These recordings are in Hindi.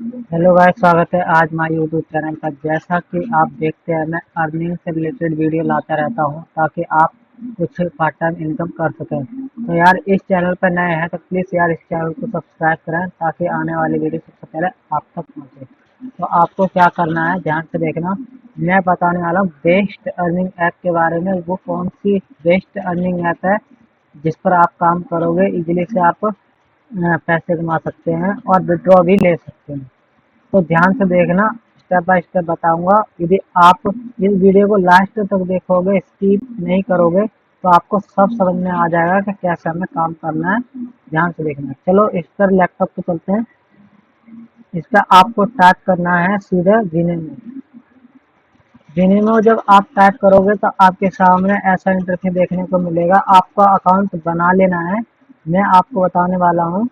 हेलो गाइस, स्वागत है आज हमारे यूट्यूब चैनल पर। जैसा कि आप देखते हैं, मैं अर्निंग से रिलेटेड वीडियो लाता रहता हूं ताकि आप कुछ पार्ट टाइम इनकम कर सकें। तो यार, इस चैनल पर नए हैं तो प्लीज़ यार इस चैनल को सब्सक्राइब करें ताकि आने वाली वीडियो सबसे पहले आप तक पहुंचे। तो आपको क्या करना है, ध्यान से देखना। मैं बताने वाला हूँ बेस्ट अर्निंग ऐप के बारे में। वो कौन सी बेस्ट अर्निंग ऐप है जिस पर आप काम करोगे इजीली से आप पैसे कमा सकते हैं और विड्रॉ भी ले सकते हैं। तो ध्यान से देखना, स्टेप बाय स्टेप बताऊंगा। यदि आप इस वीडियो को लास्ट तक देखोगे, स्किप नहीं करोगे, तो आपको सब समझ में आ जाएगा कि कैसे हमें काम करना है। ध्यान से देखना। चलो इस पर लैपटॉप पे चलते हैं। इस पर आपको टाइप करना है सीधे जीनेमो। जीनेमो जब आप टाइप करोगे तो आपके सामने ऐसा इंटरफेस देखने को मिलेगा। आपका अकाउंट बना लेना है। मैं आपको बताने वाला हूँ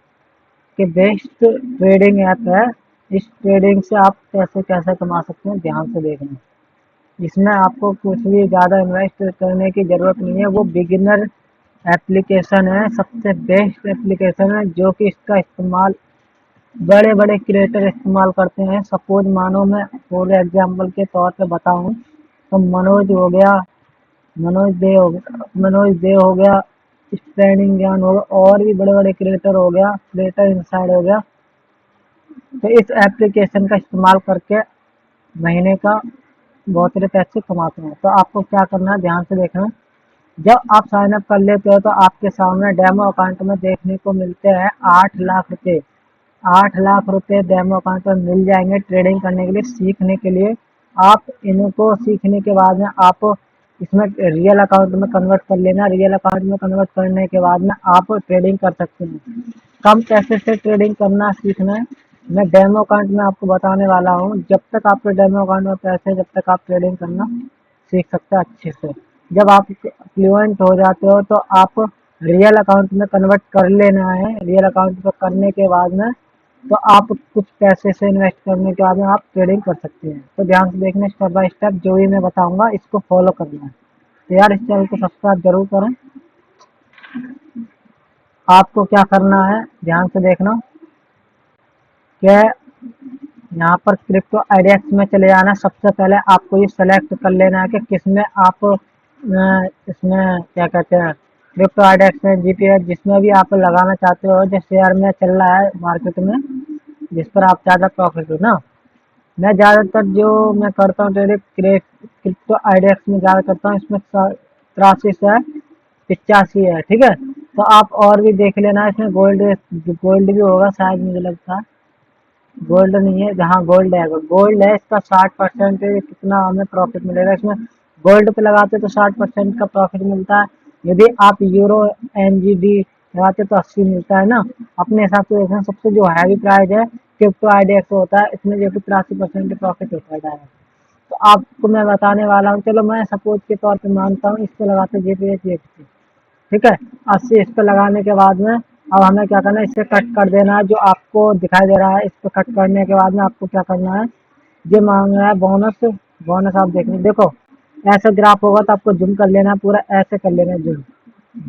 कि बेस्ट ट्रेडिंग ऐप है। इस ट्रेडिंग से आप पैसे कैसे कमा सकते हैं, ध्यान से देखना। इसमें आपको कुछ भी ज़्यादा इन्वेस्ट करने की ज़रूरत नहीं है। वो बिगिनर एप्लीकेशन है, सबसे बेस्ट एप्लीकेशन है जो कि इसका इस्तेमाल बड़े बड़े क्रिएटर इस्तेमाल करते हैं। सपोज मानो मैं फॉर एग्जाम्पल के तौर पे बताऊं तो मनोज हो गया, मनोज दे हो गया, स्टैंडिंग ज्ञान हो गया, और भी बड़े बड़े क्रिएटर हो गया, क्रिएटर इनसाइड हो गया। तो इस एप्लीकेशन का इस्तेमाल करके महीने का बहुत सारे पैसे कमाते हैं। तो आपको क्या करना है, ध्यान से देखना। जब आप साइन अप कर लेते हो तो आपके सामने डेमो अकाउंट में देखने को मिलते हैं 8 लाख रुपए। 8 लाख रुपए डेमो अकाउंट में मिल जाएंगे ट्रेडिंग करने के लिए, सीखने के लिए। आप इनको सीखने के बाद में आप इसमें रियल अकाउंट में कन्वर्ट कर लेना। रियल अकाउंट में कन्वर्ट करने के बाद में आप ट्रेडिंग कर सकते हैं। कम पैसे से ट्रेडिंग करना सीखना है, मैं डेमो अकाउंट में आपको बताने वाला हूँ। जब तक आपके डेमो अकाउंट में पैसे, जब तक आप ट्रेडिंग करना सीख सकते हैं अच्छे से। जब आप फ्लुएंट हो जाते हो तो आप रियल अकाउंट में कन्वर्ट कर लेना है। रियल अकाउंट में करने के बाद में तो आप कुछ पैसे से इन्वेस्ट करने के बाद में आप ट्रेडिंग कर सकते हैं। तो ध्यान से देखना, स्टेप बाय स्टेप जो भी मैं बताऊंगा इसको फॉलो करना है। तो यार, इस चैनल को सब्सक्राइब जरूर करें। आपको क्या करना है, ध्यान से देखना कि यहाँ पर क्रिप्टो आईडीएक्स में चले जाना। सबसे पहले आपको ये सेलेक्ट कर लेना है कि किसमें आप इसमें क्या कहते हैं, क्रिप्टो आईडीएक्स में, जीपीएक्स, जिसमें भी आप लगाना चाहते हो। जिस शेयर में चल रहा है मार्केट में, जिस पर आप ज़्यादा प्रॉफिट हो ना। मैं ज़्यादातर जो मैं करता हूँ ट्रेडिंग क्रिप्टो आईडीएक्स में ज़्यादा करता हूँ। इसमें 83 है 85 है, ठीक है। तो आप और भी देख लेना। इसमें गोल्ड गोल्ड भी होगा शायद, मुझे लगता है। गोल्ड नहीं है, जहाँ गोल्ड है, गोल्ड है इसका 60% कितना हमें प्रॉफिट मिलेगा इसमें। गोल्ड पे लगाते तो 60% का प्रॉफिट मिलता है। यदि आप यूरो एनजीडी लगाते तो 80 मिलता है ना। अपने हिसाब से देखना, सबसे जो हैवी प्राइस है क्रिप्टो आईडीएक्स होता है, इसमें जो कि 83% प्रॉफिट होता है डायरेक्ट। तो आपको मैं बताने वाला हूँ। चलो मैं सपोज के तौर पे मानता हूँ, इस पे लगाते जीपीएच, ठीक है। 80 इस पे लगाने के बाद में अब हमें क्या करना है, इससे कट कर देना है। जो आपको दिखाई दे रहा है, इस पे कट करने के बाद में आपको क्या करना है, ये मांग रहा है बोनस। बोनस आप देखो, ऐसा ग्राफ होगा तो आपको जूम कर लेना है, पूरा ऐसे कर लेना है जूम।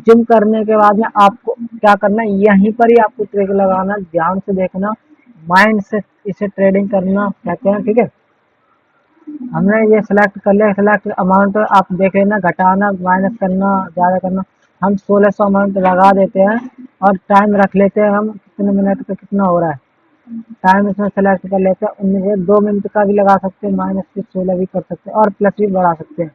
जूम करने के बाद में आपको क्या करना है, यहीं पर ही आपको ट्रेड लगाना। ध्यान से देखना, माइंड से इसे ट्रेडिंग करना कहते हैं, ठीक है। हमने ये सिलेक्ट कर लिया। सिलेक्ट अमाउंट आप देख लेना, घटाना, माइनस करना, ज़्यादा करना। हम 1600 अमाउंट लगा देते हैं और टाइम रख लेते हैं हम कितने मिनट पे कितना हो रहा है। टाइम इसमें सेलेक्ट कर लेते हैं। उनमें 2 मिनट का भी लगा सकते हैं, माइनस के 16 भी कर सकते हैं और प्लस भी बढ़ा सकते हैं।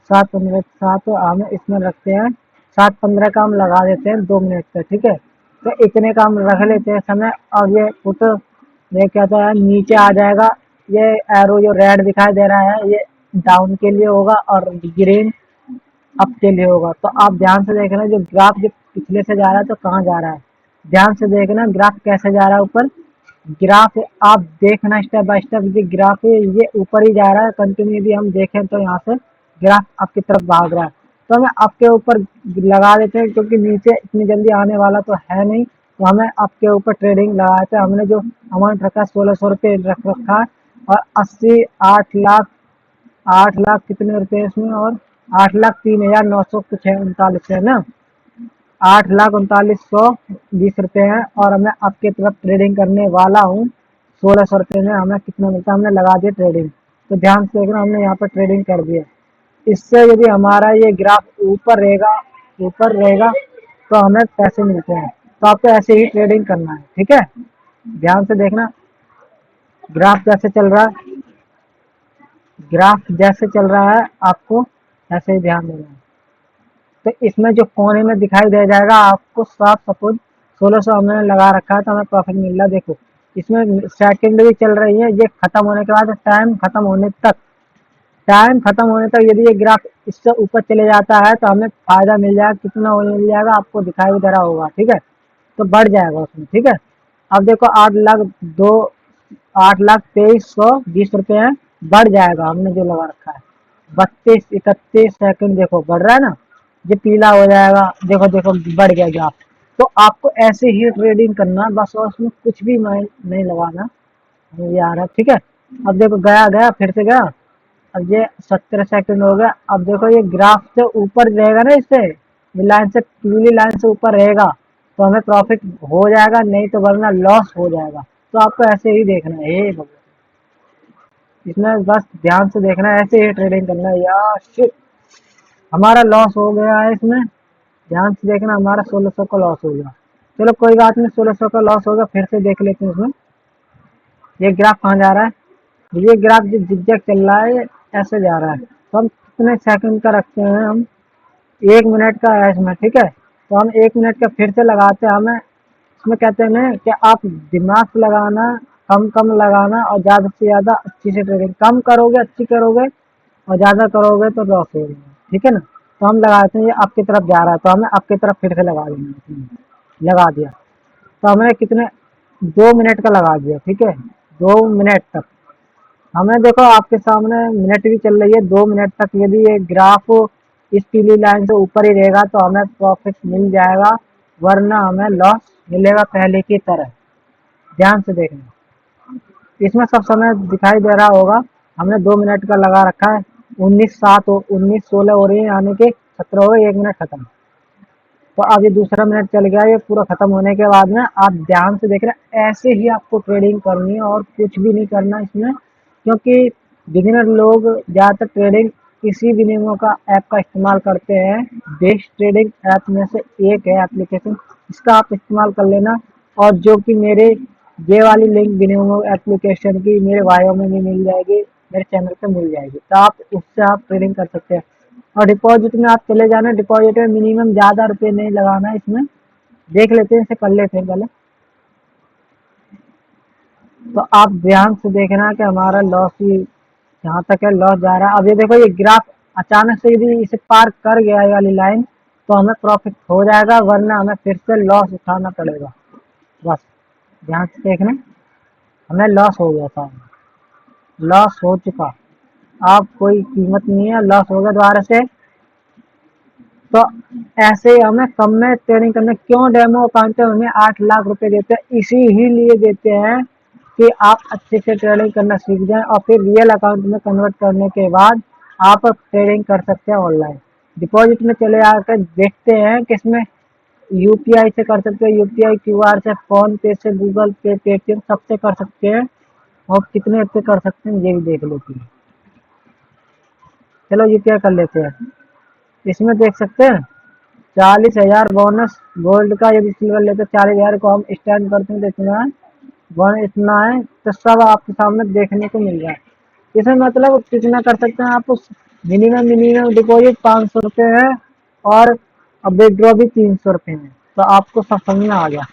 7 मिनट 7 हम इसमें रखते हैं। 7:15 का हम लगा देते हैं 2 मिनट पे, ठीक है। तो इतने का हम रख लेते हैं समय। और ये पुट, ये कहता है नीचे आ जाएगा। ये एरो जो रेड दिखाई दे रहा है, ये डाउन के लिए होगा और ग्रीन अप के लिए होगा। तो आप ध्यान से देखना, जो ग्राफ जो पिछले से जा रहा है तो कहाँ जा रहा है। ध्यान से देखना ग्राफ कैसे जा रहा है ऊपर। ग्राफ आप देखना स्टेप बाय स्टेप, ये ग्राफ है ये ऊपर ही जा रहा है कंटिन्यू। भी हम देखें तो यहाँ से ग्राफ आपकी तरफ भाग रहा है। तो हमें आपके ऊपर लगा देते हैं, क्योंकि नीचे इतनी जल्दी आने वाला तो है नहीं। तो हमें आपके ऊपर ट्रेडिंग लगाते हैं। हमने जो अमाउंट रखा है 1600 रुपये रख रखा है। और 80 8 लाख, 8 लाख कितने रुपए इसमें, और 8,03,900 कुछ है, 39 है ना। 8,39,120 रुपये हैं। और मैं आपके तरफ ट्रेडिंग करने वाला हूँ 1600 रुपये में हमें कितना मिलता है, हमने लगा दिया ट्रेडिंग। तो ध्यान से देखना, हमने यहाँ पर ट्रेडिंग कर दिया। इससे यदि हमारा ये ग्राफ ऊपर रहेगा तो हमें पैसे मिलते हैं। तो आपको ऐसे ही ट्रेडिंग करना है, ठीक है। ध्यान से देखना ग्राफ कैसे चल रहा है, ग्राफ जैसे चल रहा है आपको ऐसे ही ध्यान देना है। तो इसमें जो कोने में दिखाई दे जाएगा आपको, साफ सपोज 1600 हमने लगा रखा है तो हमें प्रॉफिट मिल रहा है। देखो इसमें सेकंड भी चल रही है, ये खत्म होने के बाद टाइम खत्म होने तक यदि ये ग्राफ इससे ऊपर चले जाता है तो हमें फायदा मिल जाएगा। कितना मिल जाएगा आपको दिखाई भी दे रहा होगा, ठीक है। तो बढ़ जाएगा उसमें, ठीक है। अब देखो 8,23,20 रुपये है, बढ़ जाएगा हमने जो लगा रखा है। 32-31 सेकंड देखो बढ़ रहा है ना, ये पीला हो जाएगा, देखो देखो बढ़ गया ग्राफ। तो आपको ऐसे ही ट्रेडिंग करना बस, और उसमें कुछ भी माइंड नहीं लगाना। ये आ रहा है, ठीक है। अब देखो गया गया फिर से गया, अब ये 17 सेकंड हो गया। अब देखो ये ग्राफ से ऊपर रहेगा ना, इससे ये लाइन से, पीली लाइन से ऊपर रहेगा तो हमें प्रॉफिट हो जाएगा, नहीं तो वरना लॉस हो जाएगा। तो आपको ऐसे ही देखना है, ये इसमें बस ध्यान से देखना है, ऐसे ही ट्रेडिंग करना है। यार शिट, हमारा लॉस हो गया है इसमें। ध्यान से देखना, हमारा 1600 का लॉस हो गया। चलो कोई बात नहीं, 1600 का लॉस हो गया, फिर से देख लेते हैं इसमें ये ग्राफ कहाँ जा रहा है। ये ग्राफ जो जिगजैग चल रहा है, ये ऐसे जा रहा है। तो हम कितने सेकंड का रखते हैं, हम 1 मिनट का है इसमें, ठीक है। तो हम 1 मिनट का फिर से लगाते हैं। हमें इसमें कहते हैं कि आप दिमाग से लगाना, कम कम लगाना, और ज़्यादा से ज़्यादा अच्छी से ट्रेडिंग। कम करोगे अच्छी करोगे, और ज़्यादा करोगे तो लॉस हो जाएगा, ठीक है ना। तो हम लगाते हैं, ये आपकी तरफ जा रहा है तो हमें आपकी तरफ फिर से लगा देंगे। लगा दिया तो हमने कितने, 2 मिनट का लगा दिया, ठीक है। 2 मिनट तक हमें, देखो आपके सामने मिनट भी चल रही है। 2 मिनट तक यदि ये ग्राफ इस पीली लाइन से ऊपर ही रहेगा तो हमें प्रॉफिट मिल जाएगा, वरना हमें लॉस मिलेगा पहले की तरह। ध्यान से देखना, इसमें सब समय दिखाई दे रहा होगा। हमने 2 मिनट का लगा रखा है, 19 16 हो रही है, यानी कि 17 हो गए, 1 मिनट खत्म। तो अब ये दूसरा मिनट चल गया, ये पूरा खत्म होने के बाद में आप ध्यान से देख रहे हैं, ऐसे ही आपको ट्रेडिंग करनी है और कुछ भी नहीं करना इसमें। क्योंकि बिगिनर लोग ज़्यादातर ट्रेडिंग इसी विनिमो का ऐप का इस्तेमाल करते हैं। बेस्ट ट्रेडिंग ऐप में से एक है एप्लीकेशन, इसका आप इस्तेमाल कर लेना। और जो कि मेरे ये वाली लिंक विनिमो एप्लीकेशन की मेरे बायो में भी मिल जाएगी, मेरे चैनल पे मिल जाएगी, तो आप उससे आप ट्रेडिंग कर सकते हैं। और डिपॉजिट में आप चले जाना, डिपॉजिट में मिनिमम ज़्यादा रुपये नहीं लगाना है इसमें। देख लेते हैं, इसे कर लेते हैं पहले। तो आप ध्यान से देखना कि हमारा लॉस ही जहाँ तक है लॉस जा रहा है। अब ये देखो ये ग्राफ अचानक से यदि इसे पार कर गया ये वाली लाइन तो हमें प्रॉफिट हो जाएगा, वरना हमें फिर से लॉस उठाना पड़ेगा। बस ध्यान से देखना, हमें लॉस हो गया था, लॉस हो चुका, अब कोई कीमत नहीं है, लॉस हो गया दोबारा से। तो ऐसे ही हमें कम में ट्रेडिंग करने, क्यों डेमो अकाउंट में हमें 8 लाख रुपए देते हैं, इसी ही लिए देते हैं कि आप अच्छे से ट्रेडिंग करना सीख जाएं, और फिर रियल अकाउंट में कन्वर्ट करने के बाद आप ट्रेडिंग कर सकते हैं ऑनलाइन। डिपॉजिट में चले आकर देखते हैं कि इसमें यूपीआई से कर सकते हैं, यूपीआई क्यूआर से, फोन पे से, गूगल पे, पेटीएम सबसे कर सकते हैं। और कितने पे कर सकते हैं ये भी देख लेते हैं। चलो यूपीआई कर लेते हैं। इसमें देख सकते हैं 40,000 बोनस गोल्ड का, यदि सिल्वर लेते 40,000 को हम स्टैंड करते हैं तो इतना है, वन इतना है। तो सब आपके सामने देखने को मिल रहा है। इसमें मतलब कितना कर सकते हैं आप, मिनिमम डिपॉजिट 500 रुपये है, और अब विड्रॉ भी 300 रुपये है। तो आपको सब समझ में आ गया।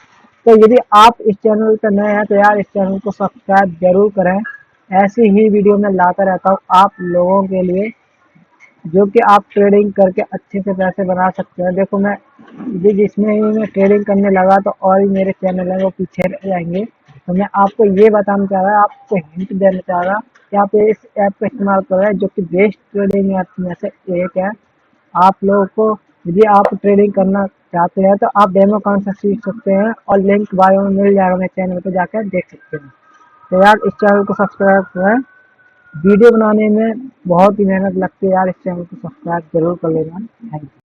तो यदि आप इस चैनल पर नए हैं तो यार इस चैनल को सब्सक्राइब जरूर करें। ऐसी ही वीडियो मैं लाता रहता हूँ आप लोगों के लिए, जो कि आप ट्रेडिंग करके अच्छे से पैसे बना सकते हैं। देखो मैं जिसमें ही मैं ट्रेडिंग करने लगा तो और भी मेरे चैनल हैं वो पीछे रह जाएंगे। तो मैं आपको ये बताना चाह रहा, आपको हिंट देना चाह रहा कि आप इस ऐप का इस्तेमाल कर रहे हैं, जो कि बेस्ट ट्रेडिंग ऐप में से एक है। आप लोगों को यदि आप ट्रेडिंग करना चाहते हैं तो आप डेमो अकाउंट से सीख सकते हैं, और लिंक बायो में मिल जाएगा, मेरे चैनल पर जाकर देख सकते हैं। तो यार इस चैनल को सब्सक्राइब करें, वीडियो बनाने में बहुत ही मेहनत लगती है यार, इस चैनल को सब्सक्राइब जरूर कर लेना। Thank you.